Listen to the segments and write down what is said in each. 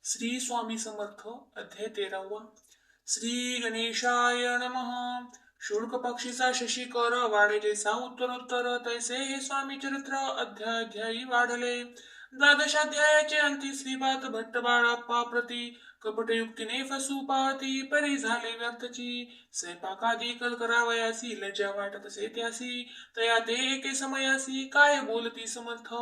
श्री स्वामी समर्थ अध्याय 13वा। श्री गणेशाय नमः। शुल्क पक्षीचा शशिकर वाढे जैसा उत्तरोत्तर तैसे हे स्वामी चरित्र अध्यायी वाढले। द्वादशाध्यायाचे अंती श्रीपाद भट्ट बाळाप्पा प्रती कपटयुक्तीने फसू पाहती परी झाले व्यर्थची। स्वयंपाकादी कल करावयासी लज्जा वाटत असे त्यासी तया ते एके समयासी काय बोलती समर्थ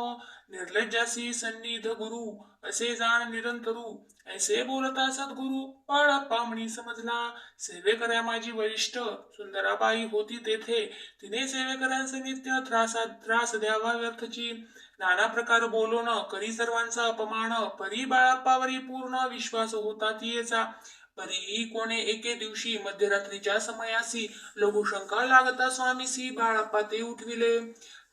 निर्लज्जासी सन्निध गुरु असे जाण निरंतरू ऐसे बोलता सद्गुरु बाळाप्पा म्हणी समजला। सेवेकऱ्या माझी वरिष्ठ सुंदराबाई होती तेथे तिने सेवेकऱ्यांचे नित्य त्रास द्यावा व्यर्थची नाना प्रकार बोलून करी सर्वांचा अपमान परी बाळाप्पावरी पूर्ण विश्वास होता तियेचा। परी कोणे एके दिवशी मध्यरात्रीच्या समयासी लघुशंका लागता स्वामीसी बाळाप्पा ते उठविले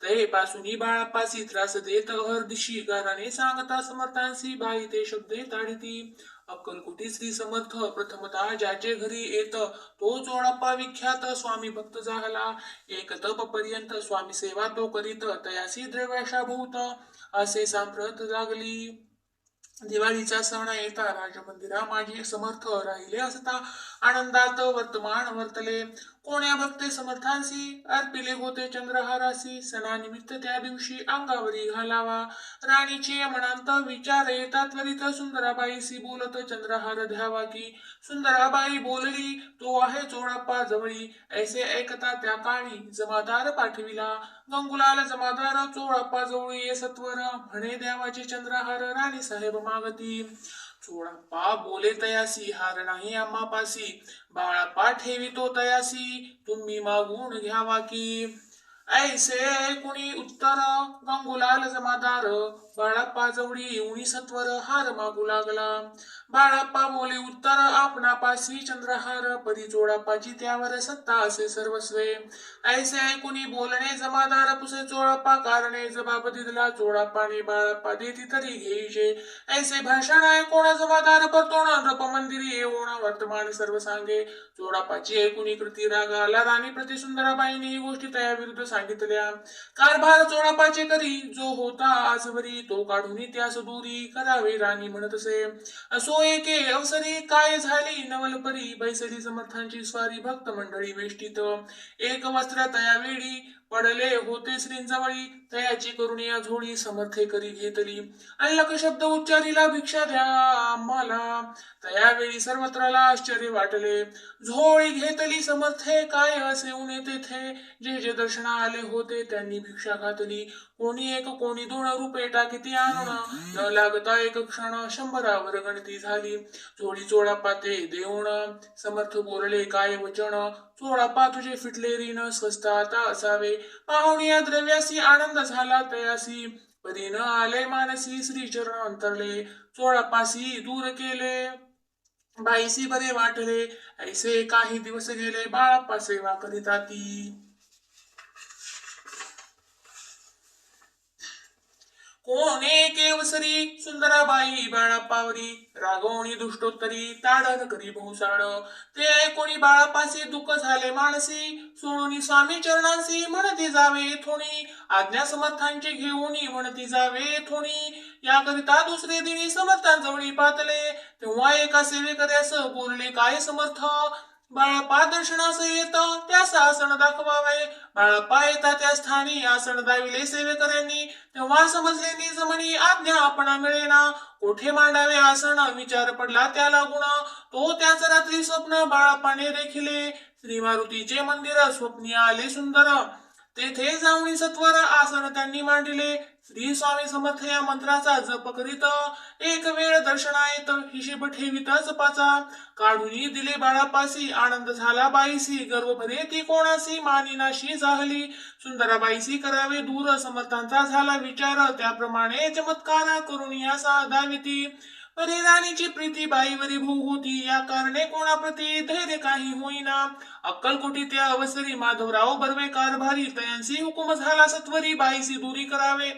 ते पासूनी बाळाप्पासी त्रास देत हरदिशी गाराने सांगता समर्थांसी बाई ते शब्दे ताडिती। अक्कलकोटी श्री समर्थ प्रथमतः ज्याचे घरी येत तो जोडाप्पा विख्यात स्वामी भक्त झाला। एक तप पर्यंत स्वामी सेवा तो करीत तयासी द्रव्याशा भूत असे सांप्रत लागली। दिवाळीचा सण येता राजमंदिरा माझी समर्थ राहिले असता आनंदात वर्तमान वर्तले। कोण्या भक्ते समर्थांसी अर्पिले होते चंद्रहारासी सणानिमित्त त्या दिवशी अंगावरी घालावा। राणीचे मनांत विचार येतात त्वरित सुंदराबाईसी बोलत चंद्रहार द्यावा की सुंदराबाई बोलली तो आहे जोडाप्पा जवळी ऐसे ऐकता त्या काळी जमादार पाठविला। गंगुलाल जमादार चोळाप्पा जवळी सत्वर म्हणे द्यावाचे चंद्रहार राणी साहेब मागती। चोळाप्पा बोले तयासी हार नाही आम्हापासी बाळाप्पा ठेवितो तयासी तुम्ही मागून घ्यावा की ऐसे कुणी उत्तर गंगुलाल जमादार बाळाप्पा जवळी येऊनी सत्वर हार मागू लागला। बाळाप्पा बोले उत्तर आपणापासी चंद्रहार परी जोडाप्पाची त्यावर सत्ता असे सर्वस्वे ऐसे ऐकुनी बोलणे जमादार पुसे चोळाप्पा कारणे जबाब दिला चोळाप्पाने बाळाप्पा देती तरी घेईचे ऐसे भाषण ऐकून जमादार परतोण नृप मंदिरी येऊन वर्तमान सर्व सांगे। चोळाप्पाची ऐकुनी कृती राग आला राणी प्रति सुंदराबाईने ही गोष्टी तया विरुद्ध सांगितल्या। कारभार चोळाप्पाचे करी जो होता आजवरी तो काढून त्यास दूरी करावे राणी म्हणत असे। असो एके अवसरी काय झाली नवलपरी बैसली समर्थांची स्वारी भक्त मंडळी वेष्टीत एक वस्त्र तया वेळी पडले होते श्रींजवळी तयाची करुणिया झोळी समर्थे करी घेतली अल्लक शब्द उच्चारीला भिक्षा द्या आम्हाला तयावेळी सर्वत्राला आश्चर्य वाटले। झोळी घेतली समर्थे काय असे उणे तेथे जे जे दर्शना आले होते त्यांनी भिक्षा घातली कोणी एक कोणी 2 रुपये टाकीती आणून न लागता एक क्षण 100 गणती झाली। झोळी चोळाप्पा ते देऊन समर्थ बोलले काय वचन चोळाप्पा तुझे फिटले ऋण स्वस्त आता असावे पाहुणी द्रव्यासी आनंद झाला तयासी परीन आले मानसी श्रीचरण अंतरले चोळाप्पासी दूर केले बाईसी बरे वाटले ऐसे काही दिवस गेले बाळाप्पा सेवा करीता ती। कोणे केवसरी सुंदराबाई बाळाप्पावरी रागवणी दुष्टोत्तरी ताडण करी बहुसाळ ते ऐकोणी बाळाप्पासी दुःख झाले मानसी सोडून स्वामी चरणांसी म्हणती जावे थोणी आज्ञा समर्थांची घेऊन म्हणती जावे थोणी याकरिता दुसरे दिनी समर्थांजवळी पातले तेव्हा एका सेवेकऱ्यास बोलले काय समर्थ बाळाप्पा दर्शनास येत त्यास आसन दाखवावे बाळाप्पा येता त्या स्थानी आसन दाविले सेवेकऱ्यांनी तेव्हा समजले निज मनी आज्ञा आपणा मिळेना कोठे मांडावे आसन विचार पडला त्या लागून तो त्याच रात्री स्वप्न बाळाप्पाने देखिले श्री मारुतीचे मंदिर स्वप्नी आले सुंदर तेथे जाऊन सत्वर आसन त्यांनी मांडिले। श्री स्वामी समर्थ या मंत्राचा जप करीत एक वेळ दर्शना येत हिशेब ठेवीत जपाचा काढून दिले बाळाप्पासी आनंद झाला बाईसी गर्व भरे ती कोणासी मानिनाशी जाहली सुंदराबाईसी करावे दूर समर्थांचा झाला विचार त्याप्रमाणे चमत्कार करून या दाविती परी राणीची प्रीती बाईवरी भू होती या कारणे कोणाप्रती धैर्य काही होईना। अक्कलकोटी त्या अवसरी माधवराव बर्वे कारभारी तयांसी हुकुम झाला सत्वरी बाईसी दूरी करावे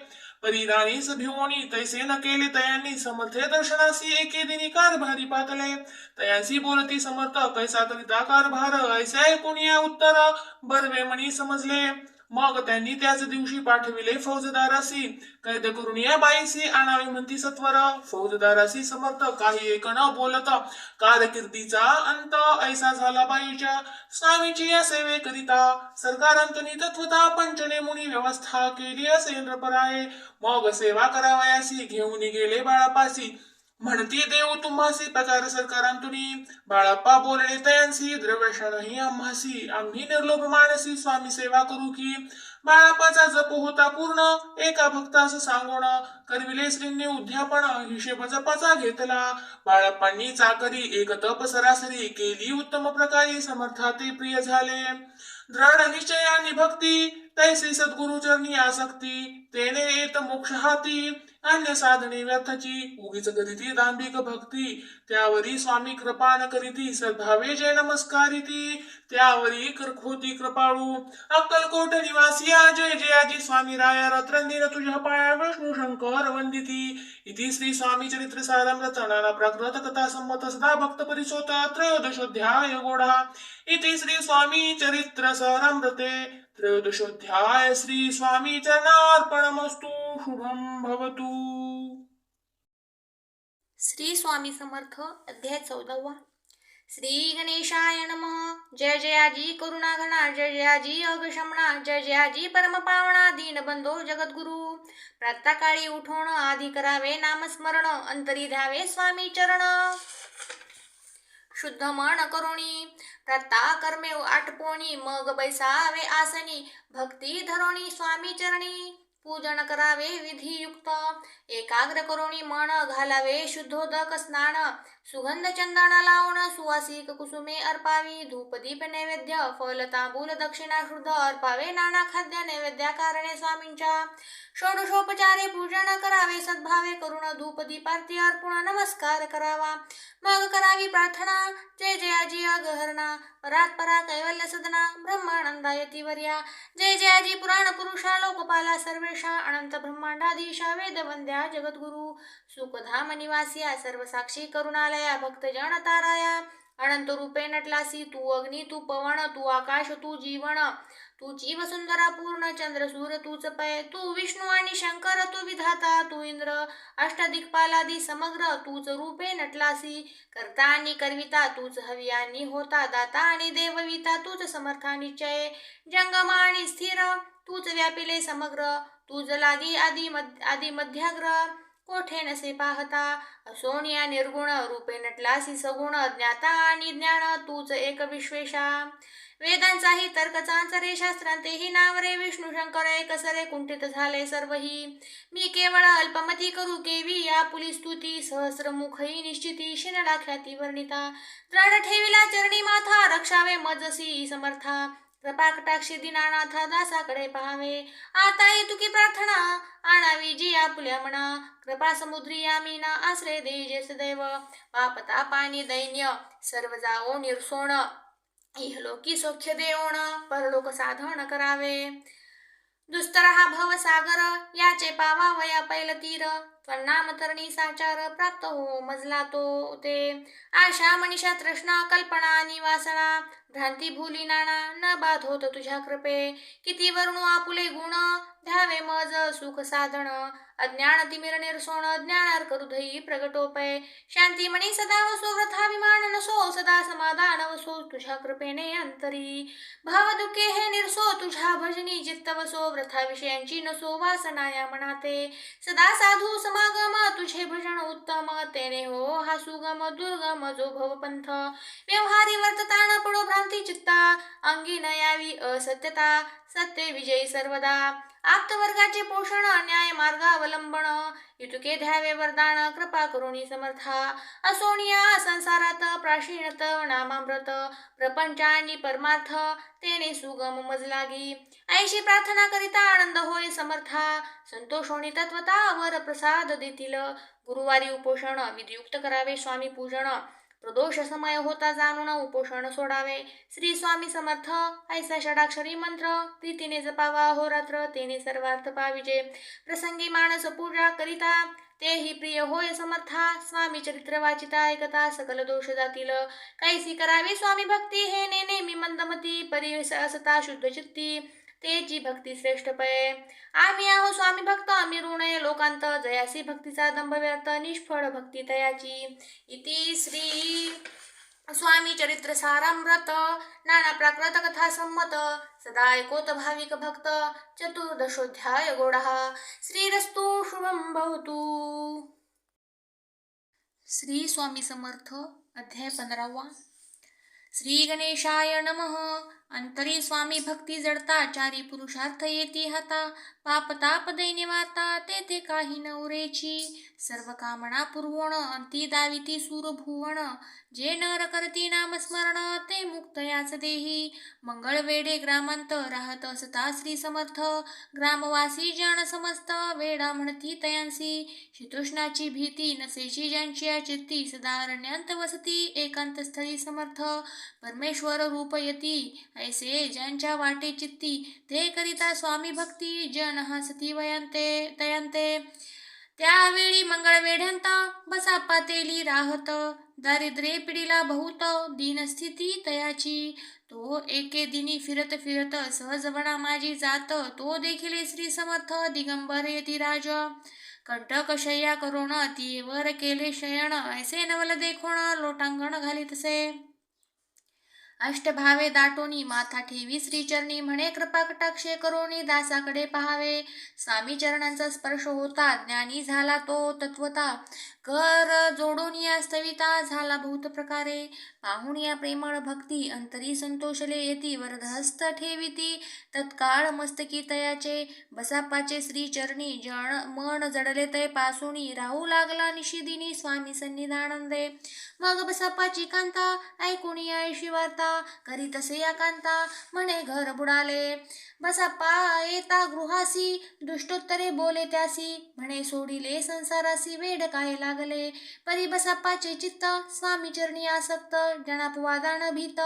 परी राणीस भिवोनी तैसे न केले तयांनी समर्थे दर्शनासी एके दिनी कारभारी पातले तयांसी बोलती समर्थ कैसा करिता कारभार ऐसे ऐकून या उत्तर बर्वे म्हणी समजले मग त्यांनी त्याच दिवशी पाठविले फौजदारासी, कैद करून या बाईसी आणावे म्हणती सत्वर. फौजदारासी समर्थ काही एक न बोलत, कारकिर्दीचा अंत ऐसा झाला बाईच्या. स्वामीची या सेवेकरिता सरकारांतनी तत्वता पंचने मुनी व्यवस्था केली असे नृपराये. मग सेवा करावयासी घेऊन गेले बाळापासी, म्हणती देऊ तुम्हासी प्रकार सरकारांतुनी. बाळाप्पा बोलणे तयांसी द्रव्यशनही आम्हासी, आम्ही निर्लोभ मानसी स्वामी सेवा करू की. बाळाप्पाचा जप होता पूर्ण एका भक्तास सांगून, करविले श्रींनी उद्यापन हिशेब जपाचा घेतला. बाळाप्पांनी चाकरी एक तप सरासरी केली उत्तम प्रकारे, समर्थाते प्रिय झाले. दृढ निश्चयानी भक्ती तैसे सद्गुरु चरणी आसक्ती, तेने येत मोक्ष हाती अन्य साधने व्यर्थची. उगीच करीती दांभिक भक्ती त्यावरी स्वामी कृपान करीती, सद्भावे जय नमस्कारिती त्यावरी होती कृपाळू. अक्कलकोट निवासिया जय जयाजी स्वामी राया, रत्रंदिन तुझ्या पाया विष्णू शंकर वंदिती. इति श्री स्वामी चरित्र सारामृत नाना प्राकृत कथा संमत सदा भक्त परिसोत त्रयोदशोध्याय गोढा. इति श्री स्वामी चरित्र सारामृते त्रयोदशोध्याय. श्री स्वामी चरणार्पणमस्तु. शुभम भवतु. श्री स्वामी समर्थ. अध्याय 14. श्री गणेशाय नमः. जय जयाजी करुणाघना, जय जयाजी अगशमना, जय जयाजी परमपावना दीनबंधो जगद्गुरु. प्रातःकाळी उठोण आधी करावे नामस्मरण, अंतरी द्यावे स्वामी चरण. शुद्ध मन करुणी प्रता कर्मे आटपोणी, मग बैसावे आसनी भक्ती धरोणी स्वामी चरणी. पूजन करावे विधियुक्त एकाग्र करुणी, मन घालावे शुद्धोदक स्नान. सुगंध चंदन लावून सुवासिक कुसुमे अर्पावी, धूप दीप नैवेद्य फल तांबूल दक्षिणा शुद्ध अर्पावे. नाना खाद्य नैवेद्या कारणे स्वामींच्या. षोडशोपचारे पूजन करावे सद्भावे करुण, धूप दीपार्ती अर्पण नमस्कार करावा. मग करावी प्रार्थना जय जयाजी अगहरणा, परात परा कैवल्य सदना ब्रह्मानंदायती वर्या. जय जयाजी पुराण पुरुषा लोकपाला सर्वेशा, अनंत ब्रह्मांडाधीशा वेदवंद्या जगद्गुरु. सुखधाम निवासिया सर्वसाक्षी करुणालया, भक्तजन ताराया. अनंत रूपे नटलासी तू अग्नी तू पवन, तू आकाश तू जीवन. तूची वसुंधरा पूर्ण चंद्र सूर्य तूच पय. तू विष्णू आणि शंकर तू विधाता, तू इंद्र अष्टदिक्पालादी समग्र तूच रूपे नटलासी. करता आणि करविता तूच हवी आणि होता, दाता आणि देवविता तूच समर्था निश्चय. जंगम आणि स्थिर तूच व्यापिले समग्र, तूच लागी आदि मध्याग्र कोठे नसे पाहता. असोनिया निर्गुण रूपे नटलासी सगुण, ज्ञाता आणि ज्ञान तूच एक विश्वेशा. वेदांचाही तर्क चांचरे, शास्त्रांतेही नावरे, विष्णू शंकर एकसरे कुंठित झाले सर्वही. मी केवळ अल्पमती करू केवी आपुली स्तुती, सहस्रमुखई निश्चिती शिनला ख्याती वर्णिता. दृढ ठेविला चरणी माथा, रक्षावे मजसी समर्था. कृपा कटाक्षी दीनानाथा दासाकडे पहावे. आता येतुकी प्रार्थना आणावी जी आपुल्या मना. कृपा समुद्री यामीना आश्रय दे जे सदैव. पापताप आणि दैन्य सर्व जाओ निरसोण, इहलोकी सौख्य देवोण परलोक साधन करावे. दुस्तर हा भव सागर याचे पावावया पैल तीर. त्वन्नाम तरणी साचार प्राप्त हो मजला तो ते. आशा मनीषा तृष्णा कल्पना आणि वासना, भ्रांती भूली नाना न बाध होत तुझ्या कृपे. किती वर्णू आपुले गुण ध्यावे मज सुख साधन. अज्ञान तिमिर निरसोण ज्ञानार्क हृदयी प्रगटोपय. शांती मणी सदा वसो व्रथाभिमान नसो, सदा समाधान वसो तुझ्या कृपेने अंतरी. भाव दुःखे हे निरसो तुझ्या भजनी चित्त वसो, व्रथा विषयांची नसो वासना या मनाते. सदा साधू समागम तुझे भजन उत्तम, तेने हो हा सुगम दुर्गम जो भवपंथ. व्यवहारी वर्तता न पडो भ्रांती चित्ता, अंगी न यावी असत्यता सत्य विजयी सर्वदा. आप्तवर्गाचे पोषण न्याय मार्गावलंबन, युतुके ध्यावे वरदान कृपा करुणी समर्था. असोनिया संसारात प्राशीणत नामामृत, प्रपंच आणि परमार्थ तेने सुगम मज लागी. ऐशी प्रार्थना करिता आनंद होय समर्था, संतोष होणी तत्वता वर प्रसाद देतील. गुरुवारी उपोषण विधियुक्त करावे स्वामी पूजन, प्रदोष समय होता जाणून उपोषण सोडावे. श्री स्वामी समर्थ ऐसा षडाक्षरी मंत्र, प्रीतीने जपावा अहोरात्र तेने सर्वार्थ पाविजे. प्रसंगी मानस पूजा करिता तेही प्रिय होय समर्था. स्वामी चरित्र वाचिता ऐकता सकल दोष जातील. कैसी करावी स्वामी भक्ती हे नेमी मंदमती, परिवेश असता शुद्ध चित्ती. तेची भक्ती श्रेष्ठ पय. आम्ही आहो स्वामी भक्त आम्ही ऋणे लोकांत, जयासी भक्तीचा दंभ व्यर्थ निष्फळ भक्ती तयाची. इति श्री स्वामी चरित्र सारामृत नाना प्राकृत कथा संमत सदा ऐकोत भाविक भक्त चतुर्दशोध्याय गोडः. श्रीरस्तु शुभं भवतु. श्री स्वामी समर्थ अध्याय 15. श्री गणेशाय नमः. अंतरी स्वामी भक्ती जडता चारी पुरुषार्थ येती हाता. पाप ताप दैन्य वार्ता तेथे काही न उरेची. सर्व कामना पुरवण अंती दाविती सूर भुवन. जे नर करती नामस्मरण ते मुक्त याच देही. मंगळ वेडे ग्रामांत राहत असता श्री समर्थ. ग्रामवासी जन समस्त वेडा म्हणती तयांसी. शीतोष्णाची भीती नसेची ज्यांची चित्ती. सदा अरण्यांत वसती एकांत स्थळी समर्थ. परमेश्वर रूप यती ऐसे ज्यांच्या वाटे चित्ती. ते करिता स्वामी भक्ती जन हसती वयांते तयांते. त्यावेळी मंगळ वेढ्यांता बसा पातेली राहत. दारिद्र्ये पिढीला बहुत दीनस्थिती तयाची. तो एके दिनी फिरत फिरत सहजवणा माझी जात. तो देखिले श्री समर्थ दिगंबर यती राज. कंटक शय्या करोण ती वर केले शयन. ऐसे नवल देखोण लोटांगण घालितसे. अष्टभावे दाटोनी माथा ठेवी श्रीचरणी. म्हणे कृपा कटाक्षे करोनी दासाकडे पहावे. स्वामी चरणांचा स्पर्श होता ज्ञानी झाला तो तत्वता. कर जोडून या स्तविता झाला बहुत प्रकारे. पाहून या प्रेमळ भक्ती अंतरी संतोषले येती. वरदहस्त ठेविती तत्काळ मस्तकी तयाचे. बसापाचे श्रीचरणी जण मन जडले तय पासुनी. राहू लागला निशिदिनी स्वामी सन्निधानंदे. मग बसापाची कांता ऐकुणी ऐशी वार्ता. करी तसे या कांता म्हणे घर बुडाले. बसाप्पा येता गृहासी दुष्टोत्तरे बोले त्यासी. म्हणे सोडिले संसारासी वेड काय लागले. परी बसाप्पाचे चित्त स्वामी चरणी आसक्त. जनापवादान भीत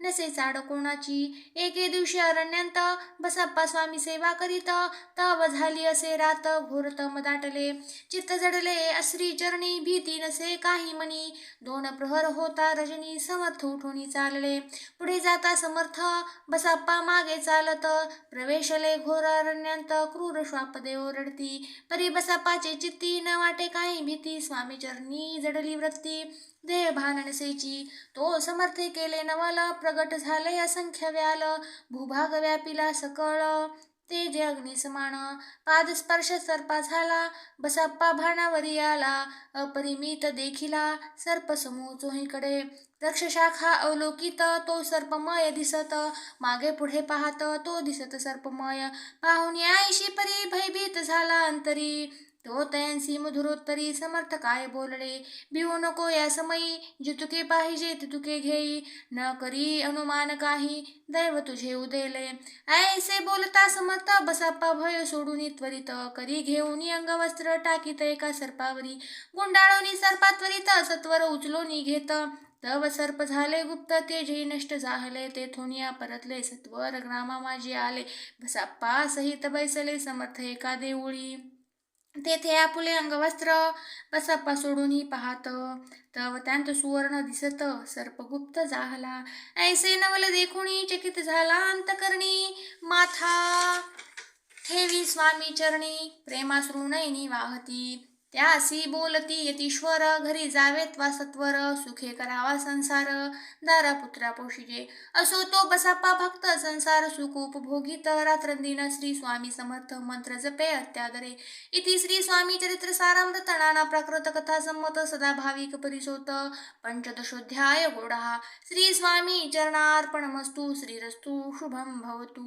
नसे चाड कोणाची. एके दिवशी अरण्यांत बसाप्पा स्वामी सेवा करीत. तव झाली असे रात घोर तम दाटले. चित्त जडले श्री चरणी भीती नसे काही मनी. 2 प्रहर होता रजनी समर्थ उठून चालले. पुढे जाता समर्थ बसाप्पा मागे चालत. प्रवेशले घोर अरण्यांत क्रूर श्वापदे ओरडती. परी बसाप्पाचे चित्ती न वाटे काही भीती. स्वामी चरणी जडली वृत्ती देह भान नसेची. तो समर्थे केले नवल प्रगट झाले असंख्य व्याल. भूभाग व्यापिला सकळ तेजे अग्नी समान. पादस्पर्श सर्पा झाला बसाप्पा भानावरी आला. अपरिमित देखिला सर्प समूह चोहीकडे. वृक्षशाखा अवलोकित तो सर्पमय दिसत. मागे पुढे पाहत तो दिसत सर्पमय. पाहून ऐशी परी भयभीत झाला अंतरी. तो तयांसी मधुरोत्तरी समर्थ काय बोलले. भिवू नको या समयी जितुके पाहिजे तितुके घेई. न करी अनुमान काही दैव तुझे उदेले. ऐसे बोलता समर्थ बसाप्पा भय सोडून त्वरित. करी घेऊन अंगवस्त्र टाकीत एका सर्पावरी. गुंडाळोनी सर्पा त्वरित सत्वर उचलोनी घेत. तव सर्प झाले गुप्त तेजही नष्ट झाले. तेथोनिया परतले सत्वर ग्रामा माझी आले. बसाप्पा सहित बैसले समर्थ एका देऊळी. तेथे आपुले अंगवस्त्र बसाप्पा सोडूनही पाहत. तव त्यांत सुवर्ण दिसत सर्पगुप्त झाला. ऐसे नवल देखुनी चकित झाला अंतकरणी. माथा ठेवी स्वामी चरणी प्रेमाश्रू नयनी वाहती. त्यासी बोलती यतीश्वर घरी जावेत वा सत्वर. सुखे करावा संसार दारापुत्रा पोषिजे. असो तो बसाप्पा भक्त संसार सुख उपभोगीत. रात्रंदिन श्री स्वामी समर्थ मंत्र जपे अत्यादरे. इति श्री स्वामी चरित्र सारामृत नाना प्राकृत कथा संमत सदा भाविक परिसोत. 15ोऽध्याय गोडः. श्री स्वामी चरणार्पणमस्तु. श्रीरस्तु शुभं भवतु.